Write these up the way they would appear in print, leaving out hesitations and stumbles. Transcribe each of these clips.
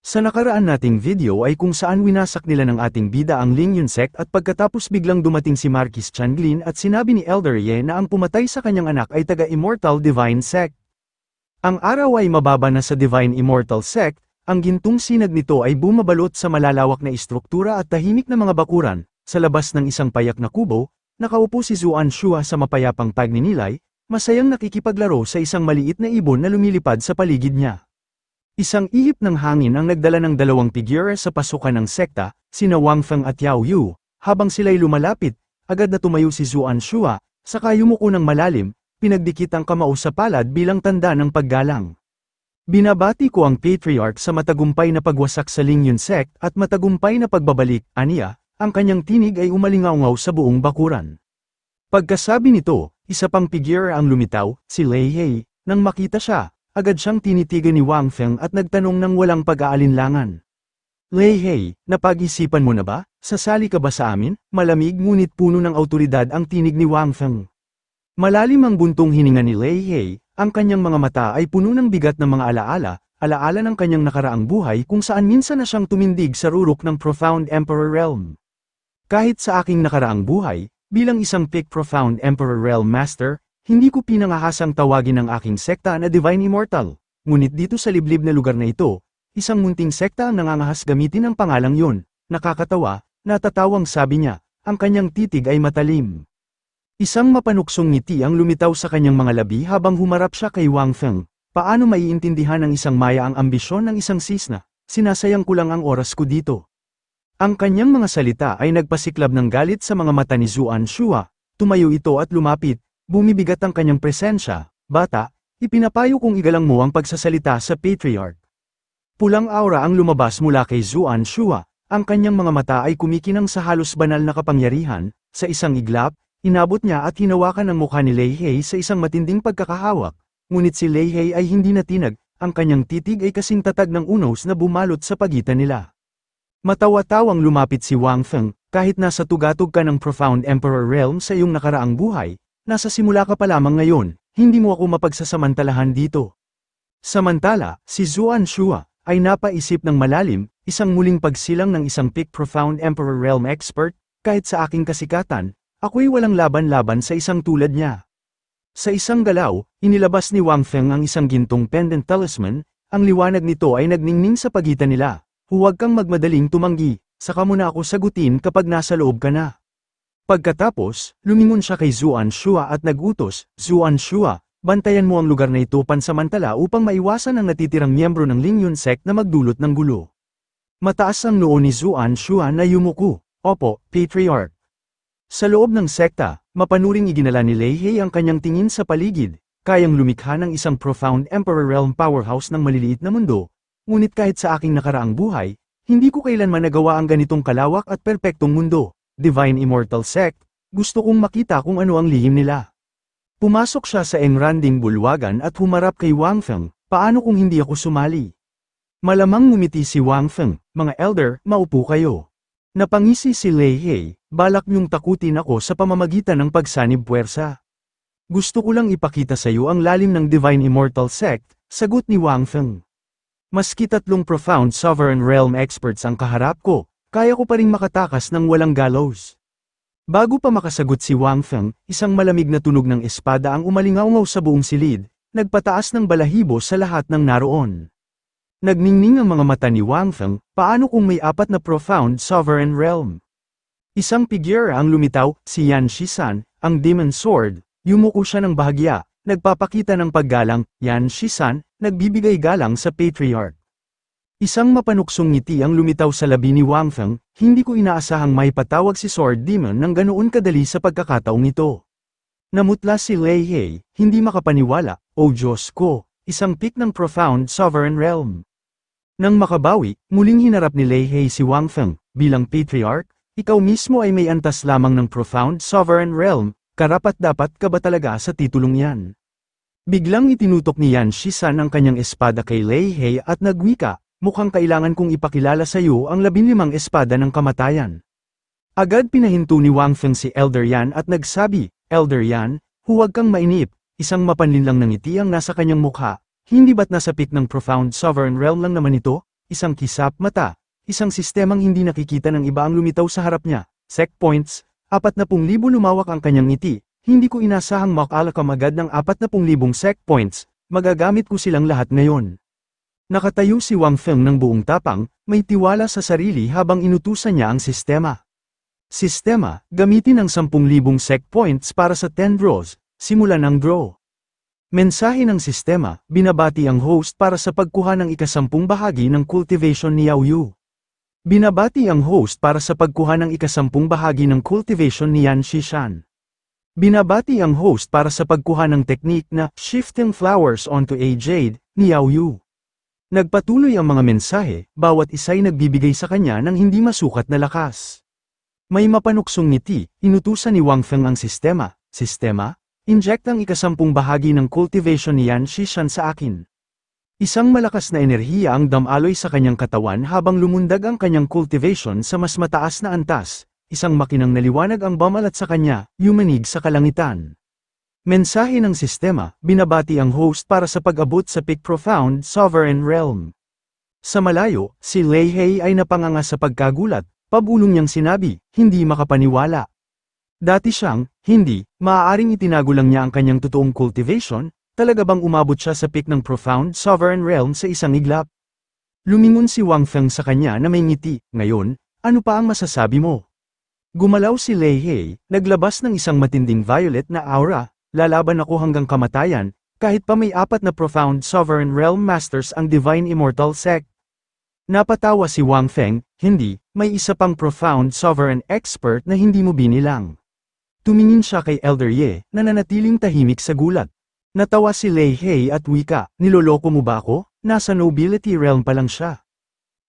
Sa nakaraan nating video ay kung saan winasak nila ng ating bida ang Lingyun sect at pagkatapos biglang dumating si Marquis Changlin at sinabi ni Elder Ye na ang pumatay sa kanyang anak ay taga-Immortal Divine Sect. Ang araw ay mababa na sa Divine Immortal Sect, ang gintong sinag nito ay bumabalot sa malalawak na istruktura at tahimik na mga bakuran. Sa labas ng isang payak na kubo, nakaupo si Zuan Shua sa mapayapang pagninilay, masayang nakikipaglaro sa isang maliit na ibon na lumilipad sa paligid niya. Isang ihip ng hangin ang nagdala ng dalawang figure sa pasukan ng sekta, sina Wang Feng at Yao Yu. Habang sila'y lumalapit, agad na tumayo si Zuan Shua, saka yumuko ng malalim, pinagdikit ang kamao sa palad bilang tanda ng paggalang. Binabati ko ang Patriarch sa matagumpay na pagwasak sa Lingyun sect at matagumpay na pagbabalik, aniya, ang kanyang tinig ay umalingaungaw sa buong bakuran. Pagkasabi nito, isa pang figure ang lumitaw, si Lei He. Nang makita siya, agad siyang tinitigan ni Wang Feng at nagtanong ng walang pag-aalinlangan. Lei He, napag-isipan mo na ba? Sasali ka ba sa amin? Malamig ngunit puno ng awtoridad ang tinig ni Wang Feng. Malalim ang buntong hininga ni Lei He, ang kanyang mga mata ay puno ng bigat ng mga alaala ng kanyang nakaraang buhay kung saan minsan na siyang tumindig sa rurok ng Profound Emperor Realm. Kahit sa aking nakaraang buhay, bilang isang Peak Profound Emperor Realm Master, hindi ko pinangahasang tawagin ang aking sekta na Divine Immortal, ngunit dito sa liblib na lugar na ito, isang munting sekta ang nangangahas gamitin ang pangalang yun. Nakakatawa, natatawang sabi niya, ang kanyang titig ay matalim. Isang mapanuksong ngiti ang lumitaw sa kanyang mga labi habang humarap siya kay Wang Feng. Paano maiintindihan ng isang maya ang ambisyon ng isang sisna? Sinasayang ko lang ang oras ko dito. Ang kanyang mga salita ay nagpasiklab ng galit sa mga mata ni Zuan Shua. Tumayo ito at lumapit. Bumibigat ang kanyang presensya. Bata, ipinapayo kong igalang mo ang pagsasalita sa Patriarch. Pulang aura ang lumabas mula kay Zuan Shua. Ang kanyang mga mata ay kumikinang sa halos banal na kapangyarihan. Sa isang iglap, inabot niya at hinawakan ang mukha ni Lei He sa isang matinding pagkakahawak. Ngunit si Lei He ay hindi natinag. Ang kanyang titig ay kasing tatag ng unos na bumalot sa pagitan nila. Matawa-tawang lumapit si Wang Feng. Kahit nasa tugatog ka ng Profound Emperor Realm sa iyong nakaraang buhay, nasa simula ka pa lamang ngayon, hindi mo ako mapagsasamantalahan dito. Samantala, si Zuan Shua ay napaisip ng malalim, isang muling pagsilang ng isang Peak Profound Emperor Realm expert, kahit sa aking kasikatan, ako'y walang laban-laban sa isang tulad niya. Sa isang galaw, inilabas ni Wang Feng ang isang gintong pendant talisman, ang liwanag nito ay nagningning sa pagitan nila. Huwag kang magmadaling tumanggi, saka mo na ako sagutin kapag nasa loob ka na. Pagkatapos, lumingon siya kay Zuan Shua at nagutos, Zuan Shua, bantayan mo ang lugar na ito pansamantala upang maiwasan ang natitirang miyembro ng Lingyun sect na magdulot ng gulo. Mataas ang noo ni Zuan Shua na yumuko. Opo, Patriarch. Sa loob ng sekta, mapanuring iginala ni Lei He ang kanyang tingin sa paligid, kayang lumikha ng isang Profound Emperor Realm powerhouse ng maliliit na mundo. Ngunit kahit sa aking nakaraang buhay, hindi ko kailanman nagawa ang ganitong kalawak at perpektong mundo. Divine Immortal Sect, gusto kong makita kung ano ang lihim nila. Pumasok siya sa engranding bulwagan at humarap kay Wang Feng, paano kung hindi ako sumali? Malamang ngumiti si Wang Feng, mga elder, maupo kayo. Napangisi si Lei He, balak niyong takutin ako sa pamamagitan ng pagsanib puwersa. Gusto ko lang ipakita sa iyo ang lalim ng Divine Immortal Sect, sagot ni Wang Feng. Maski 3 Profound Sovereign Realm experts ang kaharap ko, kaya ko pa ring makatakas ng walang gallows. Bago pa makasagot si Wang Feng, isang malamig na tunog ng espada ang umalingaungaw sa buong silid, nagpataas ng balahibo sa lahat ng naroon. Nagningning ang mga mata ni Wang Feng, paano kung may 4 na Profound Sovereign Realm? Isang figure ang lumitaw, si Yan Shisan, ang Demon Sword, yumuko siya ng bahagya, nagpapakita ng paggalang, Yan Shisan, nagbibigay galang sa Patriarch. Isang mapanuksong ngiti ang lumitaw sa labi ni Wang Feng, hindi ko inaasahang may patawag si Sword Demon ng ganoon kadali sa pagkakataong ito. Namutla si Lei He, hindi makapaniwala, o Diyos ko, isang peak ng Profound Sovereign Realm. Nang makabawi, muling hinarap ni Lei He si Wang Feng, bilang Patriarch, ikaw mismo ay may antas lamang ng Profound Sovereign Realm, karapat-dapat ka ba talaga sa titulong yan? Biglang itinutok ni Yan Shisan ang kanyang espada kay Lei He at nagwika, mukhang kailangan kong ipakilala sa iyo ang 15 espada ng kamatayan. Agad pinahinto ni Wang Feng si Elder Yan at nagsabi, Elder Yan, huwag kang mainip, isang mapanlinlang na ngiti ang nasa kanyang mukha, hindi ba't nasa peak ng Profound Sovereign Realm lang naman ito? isang kisap mata, isang sistemang hindi nakikita ng iba ang lumitaw sa harap niya. Sec points, 40,000 lumawak ang kanyang ngiti. Hindi ko inasahang makalakam agad ng 40,000 sec points, magagamit ko silang lahat ngayon. Nakatayo si Wang Feng ng buong tapang, may tiwala sa sarili habang inutusan niya ang sistema. Sistema, gamitin ang 10,000 sec points para sa 10 draws, simulan ang draw. Mensahe ng sistema, binabati ang host para sa pagkuha ng ika-10 bahagi ng cultivation ni Yao Yu. Binabati ang host para sa pagkuha ng ika-10 bahagi ng cultivation ni Yan Shishan. Binabati ang host para sa pagkuha ng teknik na shifting flowers onto a jade ni Yao Yu. Nagpatuloy ang mga mensahe, bawat isa'y nagbibigay sa kanya ng hindi masukat na lakas. May mapanuksong ngiti, inutusan ni Wang Feng ang sistema. Sistema, inject ang ika-10 bahagi ng cultivation ni Yan Shishan sa akin. Isang malakas na enerhiya ang damaloy sa kanyang katawan habang lumundag ang kanyang cultivation sa mas mataas na antas. Isang makinang naliwanag ang bumalat sa kanya, yumanig sa kalangitan. Mensahe ng sistema, binabati ang host para sa pag-abot sa Peak Profound Sovereign Realm. Sa malayo, si Lei He ay napanganga sa pagkagulat, pabulong niyang sinabi, hindi makapaniwala. Dati siyang, hindi, maaaring itinago lang niya ang kanyang totoong cultivation, talaga bang umabot siya sa peak ng Profound Sovereign Realm sa isang iglap? Lumingon si Wang Feng sa kanya na may ngiti, ngayon, ano pa ang masasabi mo? Gumalaw si Lei He, naglabas ng isang matinding violet na aura. Lalaban ako hanggang kamatayan, kahit pa may 4 na Profound Sovereign Realm Masters ang Divine Immortal Sect. Napatawa si Wang Feng, hindi, may isa pang Profound Sovereign Expert na hindi mo binilang. Tumingin siya kay Elder Ye, na nanatiling tahimik sa gulat. Natawa si Lei He at wika, niloloko mo ba ako? Nasa Nobility Realm pa lang siya.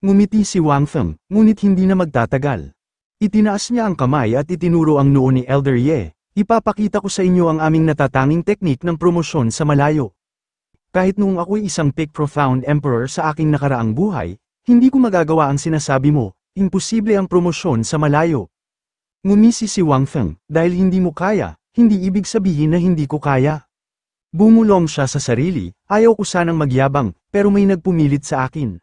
Ngumiti si Wang Feng, ngunit hindi na magtatagal. Itinaas niya ang kamay at itinuro ang noo ni Elder Ye. Ipapakita ko sa inyo ang aming natatanging teknik ng promosyon sa malayo. Kahit noong ako'y isang Peak Profound Emperor sa aking nakaraang buhay, hindi ko magagawa ang sinasabi mo, imposible ang promosyon sa malayo. Ngumisi si Wang Feng, dahil hindi mo kaya, hindi ibig sabihin na hindi ko kaya. Bumulong siya sa sarili, ayaw ko sanang magyabang, pero may nagpumilit sa akin.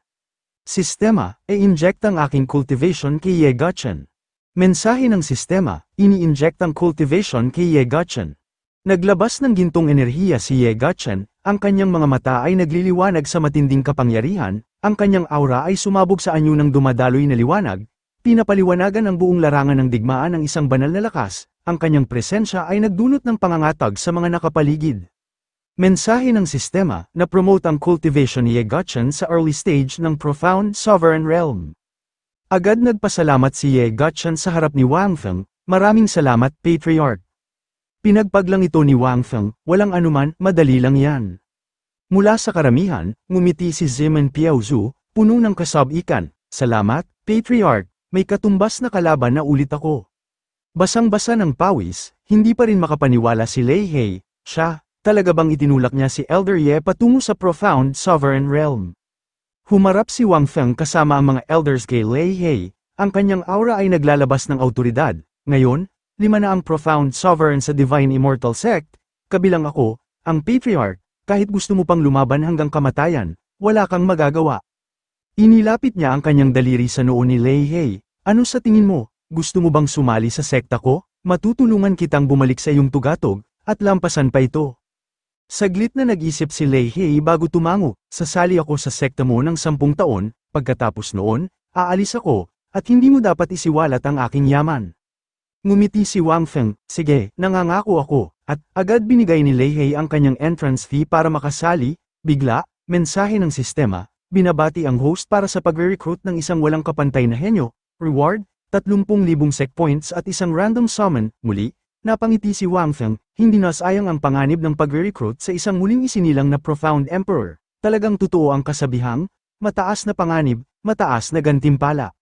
Sistema, inject ang aking cultivation kay Ye Guchen. Mensahe ng sistema, ini-inject ang cultivation kay Ye Guchen. Naglabas ng gintong enerhiya si Ye Guchen, ang kanyang mga mata ay nagliliwanag sa matinding kapangyarihan, ang kanyang aura ay sumabog sa anyo ng dumadaloy na liwanag, pinapaliwanagan ang buong larangan ng digmaan ng isang banal na lakas, ang kanyang presensya ay nagdulot ng pangangatag sa mga nakapaligid. Mensahe ng sistema, na promote ang cultivation ni Ye Guchen sa early stage ng Profound Sovereign Realm. Agad nagpasalamat si Ye Guchen sa harap ni Wang Feng, maraming salamat, Patriarch. Pinagpaglang ito ni Wang Feng, walang anuman, madali lang yan. Mula sa karamihan, ngumiti si Zimen Piaozu, puno ng kasab-ikan, salamat, Patriarch, may katumbas na kalaban na ulit ako. Basang-basa ng pawis, hindi pa rin makapaniwala si Lei He, siya, talaga bang itinulak niya si Elder Ye patungo sa Profound Sovereign Realm? Humarap si Wang Feng kasama ang mga elders kay Lei He, ang kanyang aura ay naglalabas ng awtoridad. Ngayon, 5 na ang Profound Sovereign sa Divine Immortal Sect, kabilang ako, ang Patriarch, kahit gusto mo pang lumaban hanggang kamatayan, wala kang magagawa. Inilapit niya ang kanyang daliri sa noo ni Lei He, ano sa tingin mo, gusto mo bang sumali sa sekta ko? Matutulungan kitang bumalik sa iyong tugatog, at lampasan pa ito. Saglit na nag-isip si Lei He bago tumango, sasali ako sa sekta mo ng 10 taon, pagkatapos noon, aalis ako, at hindi mo dapat isiwalat ang aking yaman. Ngumiti si Wang Feng, sige, nangangako ako, at agad binigay ni Lei He ang kanyang entrance fee para makasali. Bigla, mensahe ng sistema, binabati ang host para sa pagre-recruit ng isang walang kapantay na henyo, reward, 30,000 sec points at isang random summon. Muli, napangiti si Wang Feng, hindi nasayang ang panganib ng pagre-recruit sa isang muling isinilang na Profound Emperor. Talagang totoo ang kasabihang, mataas na panganib, mataas na gantimpala.